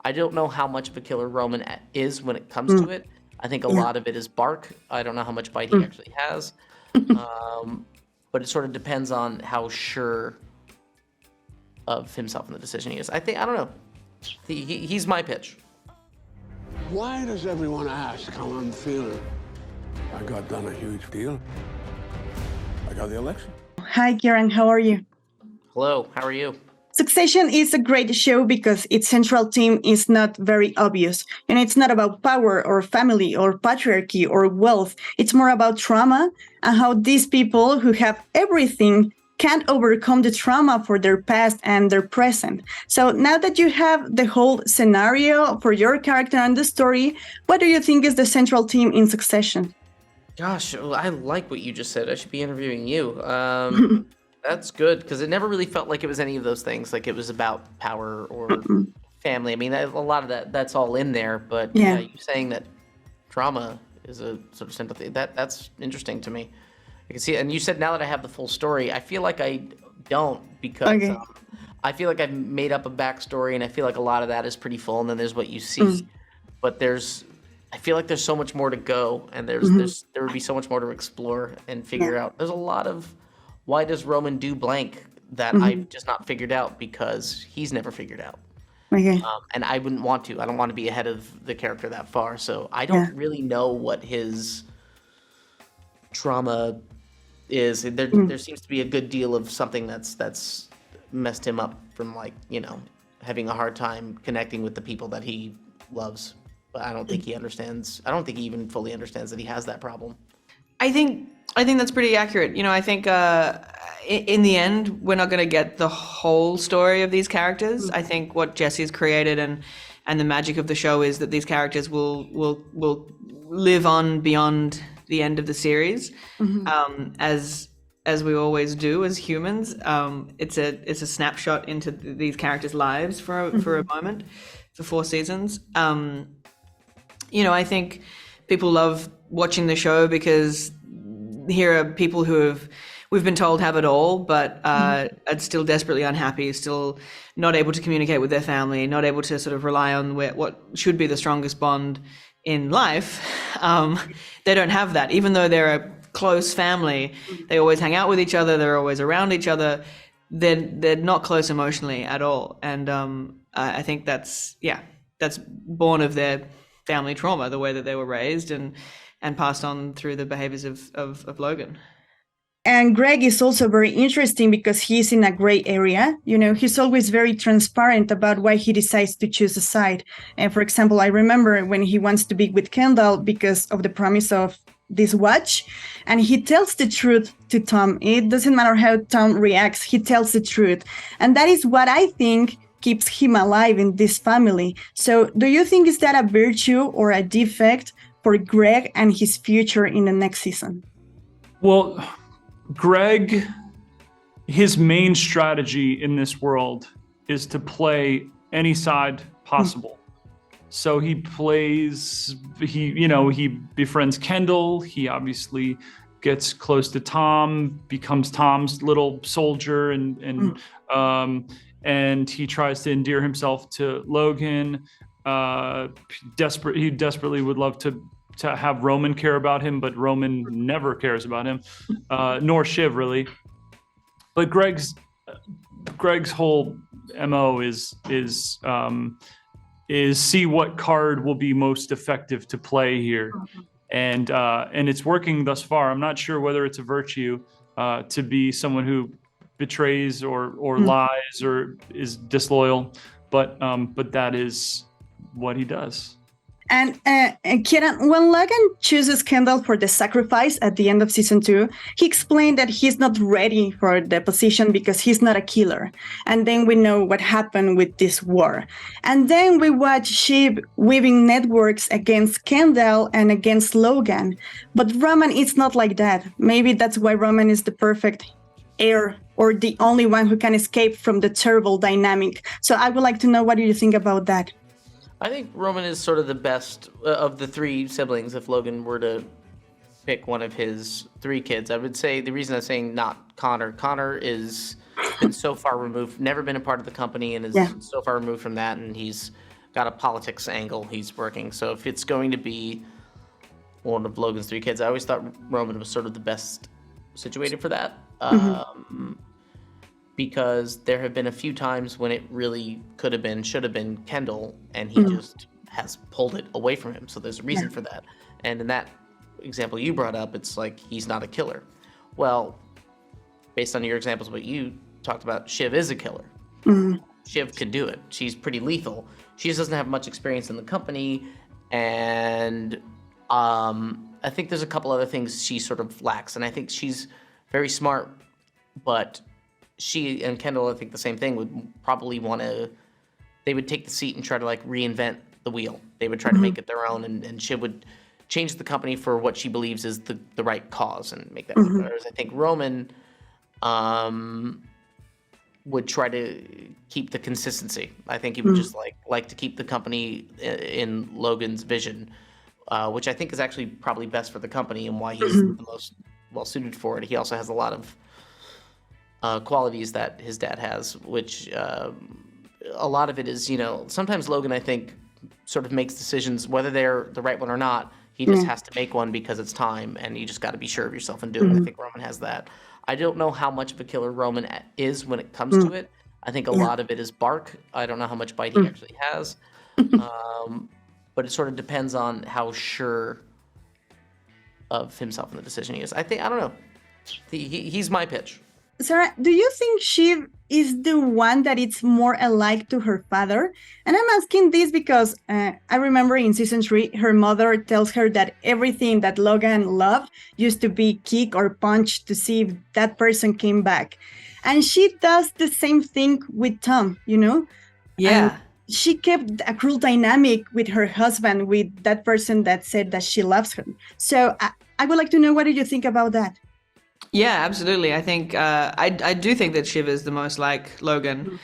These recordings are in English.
I don't know how much of a killer Roman is when it comes to it. I think a lot of it is bark. I don't know how much bite he actually has. But it sort of depends on how sure of himself and the decision he is. I don't know. He's my pitch. Why does everyone ask how I'm feeling? I got done a huge deal. I got the election. Hi, Kieran. How are you? Hello. How are you? Succession is a great show because its central theme is not very obvious. And it's not about power or family or patriarchy or wealth. It's more about trauma and how these people who have everything can't overcome the trauma for their past and their present. So now that you have the whole scenario for your character and the story, what do you think is the central theme in Succession? Gosh, I like what you just said. I should be interviewing you. That's good, because it never really felt like it was any of those things. Like it was about power or family. I mean, a lot of that's all in there. But yeah, you saying that trauma is a sort of central thing, that's interesting to me. I can see it. And you said now that I have the full story, I feel like I don't, because I feel like I've made up a backstory, and I feel like a lot of that is pretty full, and then there's what you see. But I feel like there's so much more to go, and there would be so much more to explore and figure out. There's a lot of why does Roman do blank that I've just not figured out, because he's never figured out. And I wouldn't want to. I don't want to be ahead of the character that far. So I don't really know what his trauma is. There seems to be a good deal of something that's messed him up from, like, having a hard time connecting with the people that he loves. But I don't think he understands. I don't think he even fully understands that he has that problem. I think that's pretty accurate. I think in the end, we're not going to get the whole story of these characters. I think what Jesse's created and the magic of the show is that these characters will live on beyond the end of the series, as we always do as humans. It's a snapshot into these characters' lives for a moment, for 4 seasons. I think people love watching the show because here are people we've been told have it all, but are still desperately unhappy, still not able to communicate with their family, not able to sort of rely on what should be the strongest bond in life. They don't have that. Even though they're a close family, they always hang out with each other, they're always around each other, they're not close emotionally at all. And I think that's born of their family trauma, the way that they were raised and passed on through the behaviors of Logan. And Greg is also very interesting because he's in a gray area. He's always very transparent about why he decides to choose a side. And for example, I remember when he wants to be with Kendall because of the promise of this watch, and he tells the truth to Tom. It doesn't matter how Tom reacts, he tells the truth. And that is what I think keeps him alive in this family. So do you think is that a virtue or a defect for Greg and his future in the next season? Well, Greg, his main strategy in this world is to play any side possible. So he befriends Kendall. He obviously gets close to Tom, becomes Tom's little soldier, and he tries to endear himself to Logan. He desperately would love to have Roman care about him, but Roman never cares about him, nor Shiv really. But Greg's whole MO is see what card will be most effective to play here, and it's working thus far. I'm not sure whether it's a virtue to be someone who betrays or lies or is disloyal, but that is what he does. And Kieran, when Logan chooses Kendall for the sacrifice at the end of season 2, he explained that he's not ready for the position because he's not a killer. And then we know what happened with this war. And then we watch Shiv weaving networks against Kendall and against Logan. But Roman is not like that. Maybe that's why Roman is the perfect heir or the only one who can escape from the terrible dynamic. So I would like to know, what do you think about that? I think Roman is sort of the best of the 3 siblings. If Logan were to pick one of his 3 kids, I would say the reason I'm saying not Connor. Connor is been so far removed, never been a part of the company, and is so far removed from that, and he's got a politics angle he's working. So if it's going to be one of Logan's 3 kids, I always thought Roman was sort of the best situated for that. Because there have been a few times when it really could have been, should have been Kendall, and he just has pulled it away from him. So there's a reason for that. And in that example you brought up, it's like he's not a killer. Well, based on your examples, what you talked about, Shiv is a killer. Shiv can do it. She's pretty lethal. She just doesn't have much experience in the company, and I think there's a couple other things she sort of lacks. And I think she's very smart, but she and Kendall, I think the same thing, would probably want to, they would take the seat and try to like reinvent the wheel. They would try to make it their own, and Shiv would change the company for what she believes is the right cause and make that work. Whereas I think Roman would try to keep the consistency. I think he would just like to keep the company in Logan's vision, which I think is actually probably best for the company and why he's the most well suited for it. He also has a lot of qualities that his dad has, which a lot of it is, you know, sometimes Logan, I think, sort of makes decisions, whether they're the right one or not. He just has to make one because it's time, and you just got to be sure of yourself and do it. I think Roman has that. I don't know how much of a killer Roman is when it comes to it. I think a lot of it is bark. I don't know how much bite he actually has. But it sort of depends on how sure of himself in the decision he is. I don't know. He's my pitch. Sarah, do you think Shiv is the one that is more alike to her father? And I'm asking this because I remember in season 3, her mother tells her that everything that Logan loved used to be kick or punch to see if that person came back. And she does the same thing with Tom, you know? Yeah. And she kept a cruel dynamic with her husband, with that person that said that she loves him. So I would like to know, what do you think about that? Yeah, absolutely. I think I do think that Shiv is the most like Logan,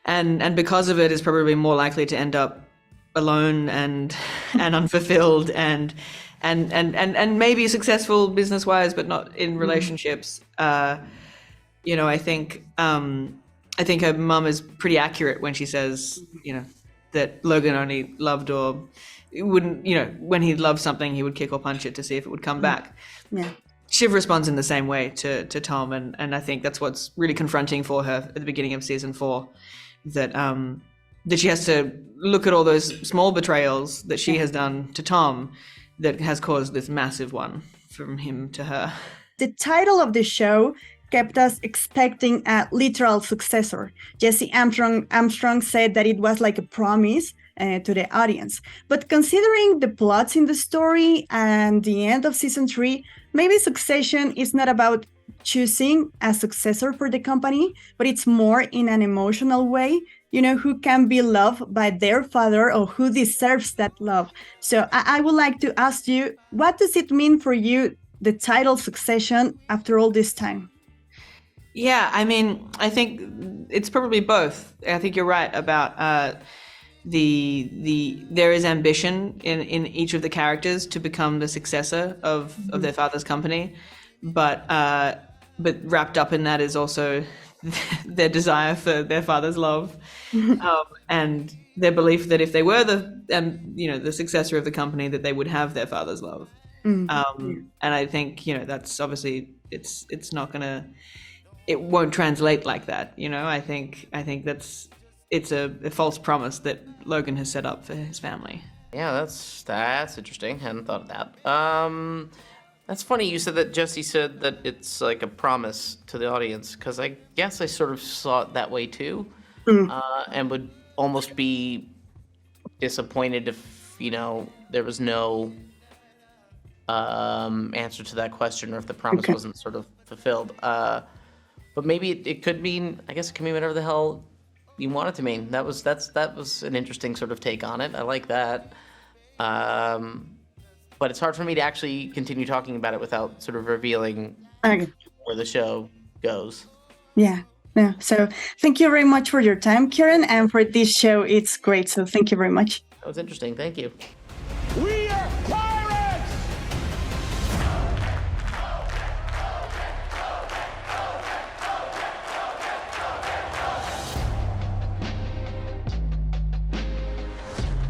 and because of it, is probably more likely to end up alone and unfulfilled and maybe successful business wise, but not in relationships. You know, I think her mum is pretty accurate when she says, you know, that Logan only loved or wouldn't, you know, when he loved something, he would kick or punch it to see if it would come back. Yeah. Shiv responds in the same way to Tom, and I think that's what's really confronting for her at the beginning of season 4, that she has to look at all those small betrayals that she has done to Tom that has caused this massive one from him to her. The title of the show kept us expecting a literal successor. Jesse Armstrong said that it was like a promise to the audience. But considering the plots in the story and the end of season 3, maybe Succession is not about choosing a successor for the company, but it's more in an emotional way, you know, who can be loved by their father or who deserves that love. So I would like to ask you, what does it mean for you, the title Succession, after all this time? Yeah, I mean, I think it's probably both. I think you're right about there is ambition in each of the characters to become the successor of their father's company, but wrapped up in that is also their desire for their father's love, and their belief that if they were the successor of the company, that they would have their father's love. And I think, you know, that's obviously it's not gonna, it won't translate like that. You know, I think it's a false promise that Logan has set up for his family. Yeah, that's interesting. Hadn't thought of that. That's funny you said that. Jesse said that it's like a promise to the audience, because I guess I sort of saw it that way too, and would almost be disappointed if, you know, there was no answer to that question, or if the promise wasn't sort of fulfilled. But maybe it could mean, I guess it could mean whatever the hell you want it to mean. That was an interesting sort of take on it. I like that. But it's hard for me to actually continue talking about it without sort of revealing where the show goes. Yeah. So thank you very much for your time, Kieran, and for this show. It's great. So thank you very much. That was interesting. Thank you. We